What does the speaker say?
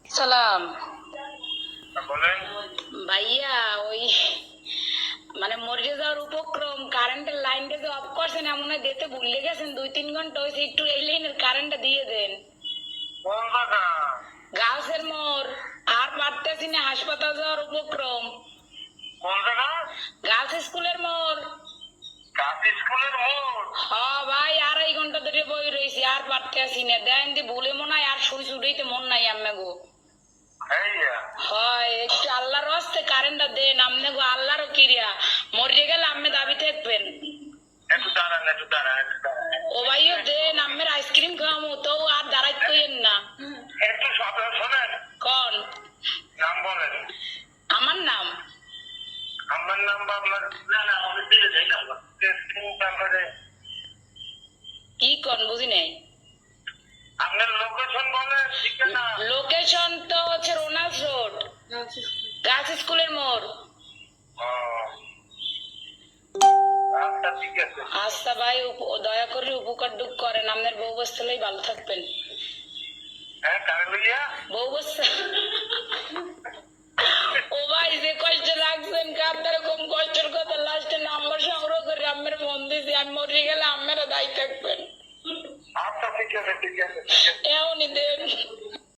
সালাম বলেন। ভাইয়া, ওই মানে মরে যাওয়ার উপক্রম, কারেন্টের লাইনটা যে অফ করছেন এমন হয় দিতে ভুলে গেছেন, 2-3 ঘন্টা হয়েছে, একটু এই লাইনের কারেন্টটা দিয়ে দেন। কোন জায়গা? গাছের মোড়, আর পারতেছি না, হাসপাতাল যাওয়ার উপক্রম। কোন জায়গা? গার্লস স্কুলের মোড়। গাছ স্কুলের মোড়। হ ভাই, 2.5 ঘন্টা ধরে বই রয়েছি, আর পারতেছি না। দেন দি ভুলে মনে হয় আর শুই ছুটাইতে মন নাই আম্মে গো। এইয়া হয় একটু আল্লাহর হস্তে কারেন্টটা দেন আমনে গো, আল্লাহরও কিরিয়া। মরে গেলে আম্মে দাবি থাকবেন। একটু দাঁড়ান, একটু দাঁড়ান, একটু দাঁড়ান। ও ভাইও দেন, আম্মের আইসক্রিম খাওয়ামু তো আর দাঁড়াই কইেন না। একটু সাবধান শোনেন। কোন নাম বলেন। আমার নাম? আমার নাম বা আপনার? না না, আমি দিয়ে যাই নাম্বার। তারপরে কি কোন বুঝি নাই। আপনার লোকেশন বলেন, ঠিকানা। লোকেশন তো হচ্ছে রোনাল্ড রোড, গার্লস স্কুলের মোড়। ও, আচ্ছা ঠিক আছে। আচ্ছা ভাই, দয়া করে উপকার দুঃখ করেন, আপনার বউ বস্তালেই ভালো থাকবেন। হ্যাঁ, কারে লইয়া? বউ বস্তা। ও ভাই, যে কষ্ট রাখছেন, কার এরকম কষ্টের কথা লাস্টে নাম্বার সংগ্রহ করে আমের মন দিয়েছি, আমি মরে গেলে আমেরা দায়ী থাকবেন। আচ্ছা ঠিক আছে, ঠিক আছে, ঠিক আছে। এমনই দেন।